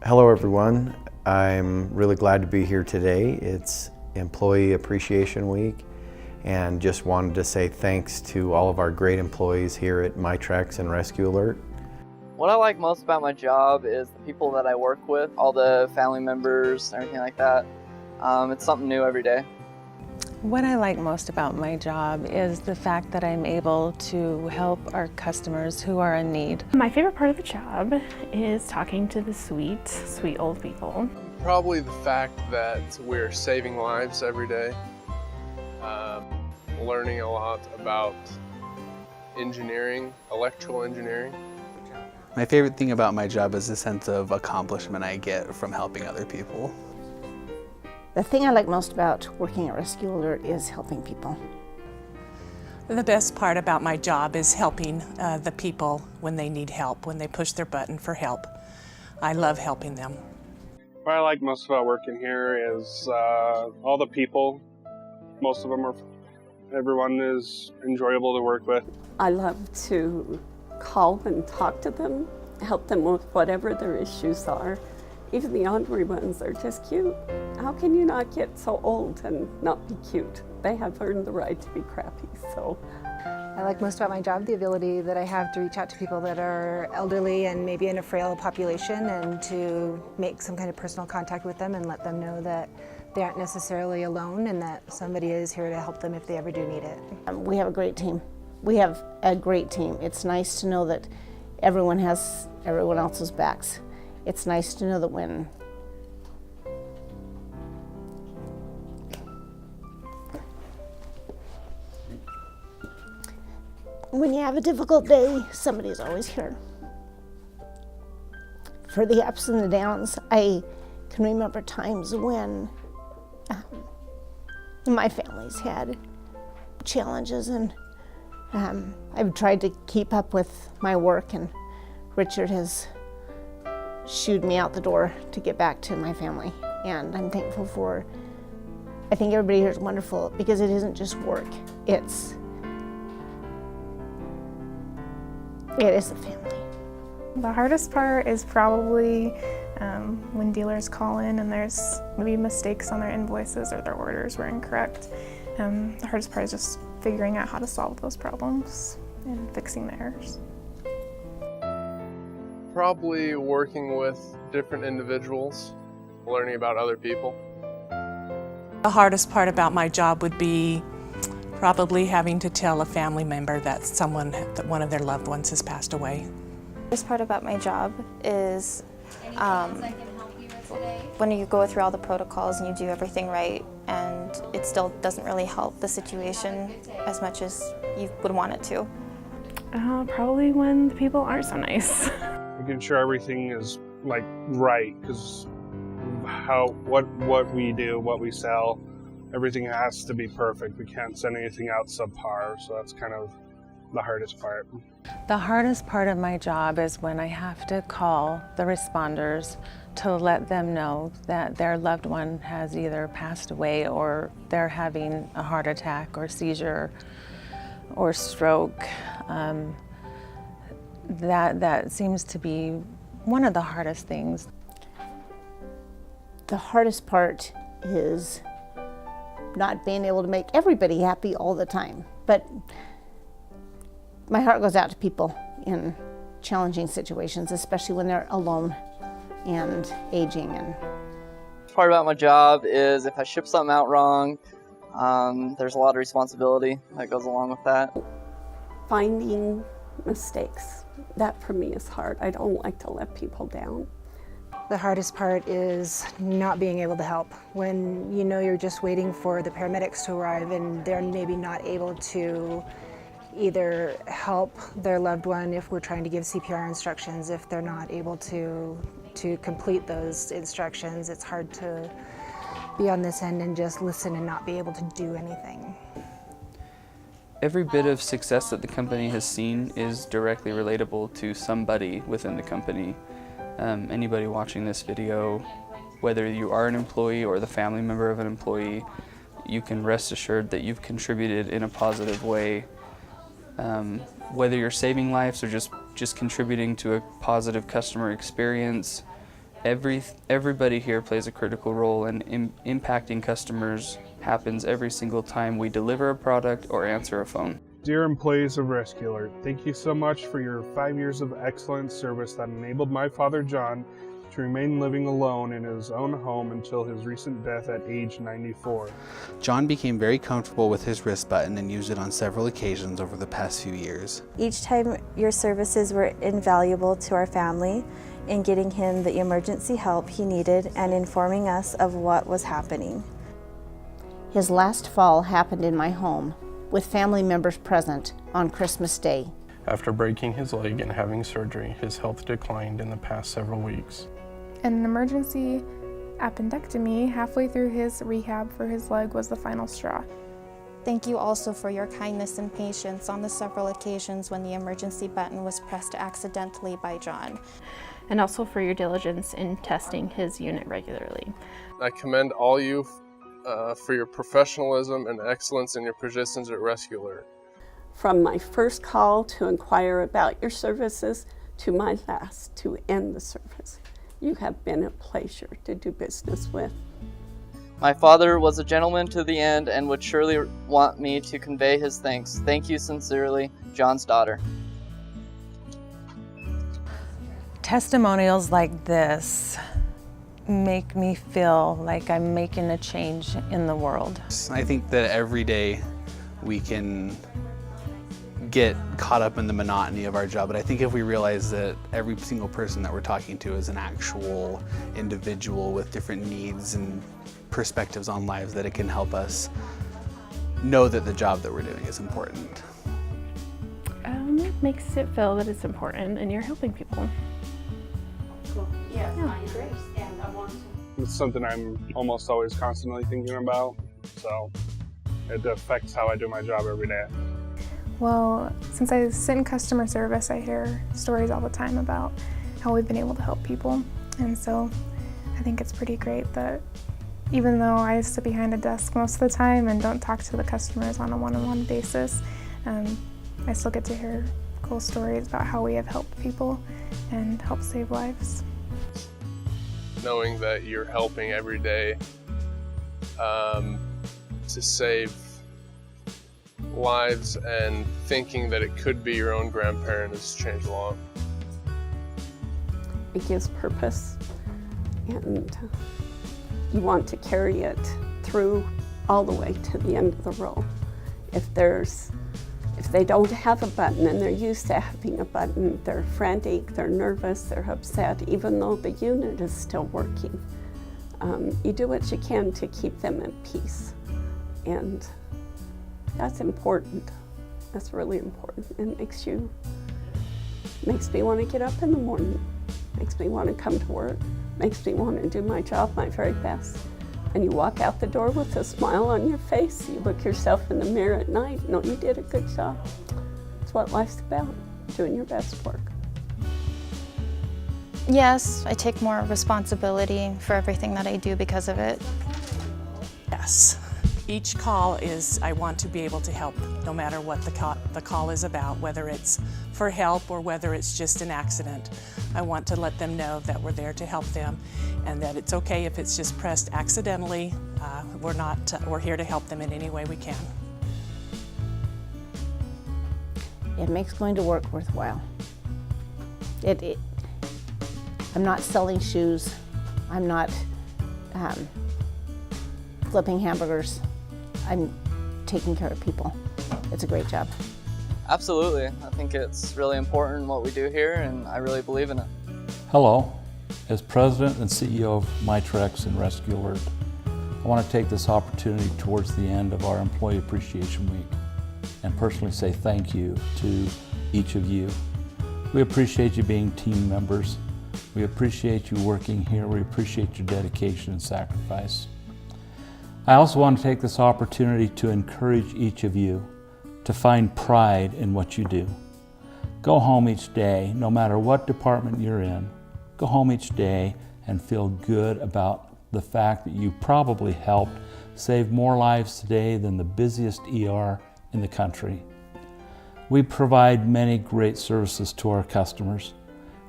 Hello everyone. I'm really glad to be here today. It's Employee Appreciation Week and just wanted to say thanks to all of our great employees here at Mitrex and Rescue Alert. What I like most about my job is the people that I work with, all the family members, everything like that. It's something new every day. What I like most about my job is the fact that I'm able to help our customers who are in need. My favorite part of the job is talking to the sweet, sweet old people. Probably the fact that we're saving lives every day, learning a lot about engineering, electrical engineering. My favorite thing about my job is the sense of accomplishment I get from helping other people. The thing I like most about working at Rescue Alert is helping people. The best part about my job is helping the people when they need help, when they push their button for help. I love helping them. What I like most about working here is all the people. Most of them everyone is enjoyable to work with. I love to call and talk to them, help them with whatever their issues are. Even the ornery ones are just cute. How can you not get so old and not be cute? They have earned the right to be crappy, so. I like most about my job the ability that I have to reach out to people that are elderly and maybe in a frail population and to make some kind of personal contact with them and let them know that they aren't necessarily alone and that somebody is here to help them if they ever do need it. We have a great team. We have a great team. It's nice to know that everyone has everyone else's backs. It's nice to know that when you have a difficult day, somebody's always here. For the ups and the downs, I can remember times when my family's had challenges, and I've tried to keep up with my work, and Richard has shooed me out the door to get back to my family, and I'm thankful for. I think everybody here is wonderful because it isn't just work, it is a family. The hardest part is probably when dealers call in and there's maybe mistakes on their invoices or their orders were incorrect. The hardest part is just figuring out how to solve those problems and fixing the errors. Probably working with different individuals, learning about other people. The hardest part about my job would be probably having to tell a family member that one of their loved ones has passed away. The hardest part about my job is when you go through all the protocols and you do everything right and it still doesn't really help the situation as much as you would want it to. Probably when the people aren't so nice. Making sure everything is right, because what we do, what we sell, everything has to be perfect. We can't send anything out subpar, so that's kind of the hardest part. The hardest part of my job is when I have to call the responders to let them know that their loved one has either passed away or they're having a heart attack or seizure or stroke. That seems to be one of the hardest things. The hardest part is not being able to make everybody happy all the time, but my heart goes out to people in challenging situations, especially when they're alone and aging. And Part about my job is if I ship something out wrong, there's a lot of responsibility that goes along with that. Finding mistakes, that for me is hard. I don't like to let people down. The hardest part is not being able to help. When you know you're just waiting for the paramedics to arrive and they're maybe not able to either help their loved one if we're trying to give CPR instructions, if they're not able to complete those instructions, it's hard to be on this end and just listen and not be able to do anything. Every bit of success that the company has seen is directly relatable to somebody within the company. Anybody watching this video, whether you are an employee or the family member of an employee, you can rest assured that you've contributed in a positive way. Whether you're saving lives or just contributing to a positive customer experience, Everybody here plays a critical role, and impacting customers happens every single time we deliver a product or answer a phone. Dear employees of Rescue Alert, thank you so much for your 5 years of excellent service that enabled my father John to remain living alone in his own home until his recent death at age 94. John became very comfortable with his wrist button and used it on several occasions over the past few years. Each time your services were invaluable to our family in getting him the emergency help he needed and informing us of what was happening. His last fall happened in my home, with family members present on Christmas Day. After breaking his leg and having surgery, his health declined in the past several weeks. An emergency appendectomy halfway through his rehab for his leg was the final straw. Thank you also for your kindness and patience on the several occasions when the emergency button was pressed accidentally by John. And also for your diligence in testing his unit regularly. I commend all you for your professionalism and excellence in your positions at Rescue Alert. From my first call to inquire about your services to my last to end the service, you have been a pleasure to do business with. My father was a gentleman to the end and would surely want me to convey his thanks. Thank you sincerely, John's daughter. Testimonials like this make me feel like I'm making a change in the world. I think that every day we can get caught up in the monotony of our job, but I think if we realize that every single person that we're talking to is an actual individual with different needs and perspectives on lives, that it can help us know that the job that we're doing is important. It makes it feel that it's important and you're helping people. Cool. Yeah, I'm great. And I want to. It's something I'm almost always constantly thinking about, so it affects how I do my job every day. Well, since I sit in customer service, I hear stories all the time about how we've been able to help people. And so I think it's pretty great that even though I sit behind a desk most of the time and don't talk to the customers on a one-on-one basis, I still get to hear cool stories about how we have helped people and helped save lives. Knowing that you're helping every day to save lives and thinking that it could be your own grandparent has changed a lot. It gives purpose, and you want to carry it through all the way to the end of the row. If they don't have a button and they're used to having a button, they're frantic, they're nervous, they're upset, even though the unit is still working. You do what you can to keep them at peace, and that's important. That's really important. It makes me want to get up in the morning, makes me want to come to work, makes me want to do my job my very best. And you walk out the door with a smile on your face. You look yourself in the mirror at night, know you did a good job. It's what life's about, doing your best work. Yes, I take more responsibility for everything that I do because of it. Yes. Each call is, I want to be able to help, no matter what the call is about, whether it's for help or whether it's just an accident. I want to let them know that we're there to help them and that it's okay if it's just pressed accidentally. We're here to help them in any way we can. It makes going to work worthwhile. I'm not selling shoes. I'm not flipping hamburgers. I'm taking care of people. It's a great job. Absolutely. I think it's really important what we do here, and I really believe in it. Hello. As President and CEO of MyTrex and Rescue Alert, I want to take this opportunity towards the end of our Employee Appreciation Week and personally say thank you to each of you. We appreciate you being team members. We appreciate you working here. We appreciate your dedication and sacrifice. I also want to take this opportunity to encourage each of you to find pride in what you do. Go home each day, no matter what department you're in, go home each day and feel good about the fact that you probably helped save more lives today than the busiest ER in the country. We provide many great services to our customers.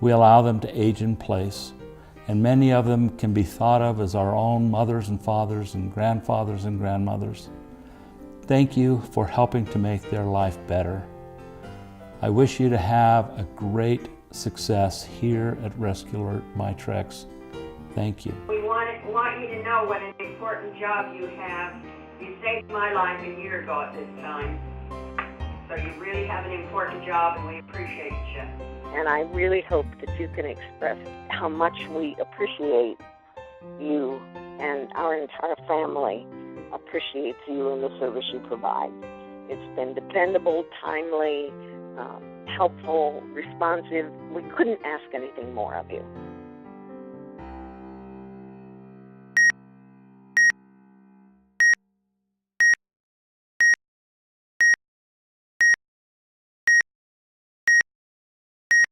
We allow them to age in place, and many of them can be thought of as our own mothers and fathers and grandfathers and grandmothers. Thank you for helping to make their life better. I wish you to have a great success here at Rescue Alert Mitrex. Thank you. We want you to know what an important job you have. You saved my life a year ago at this time. So you really have an important job, and we appreciate you. And I really hope that you can express how much we appreciate you, and our entire family appreciates you and the service you provide. It's been dependable, timely, helpful, responsive. We couldn't ask anything more of you.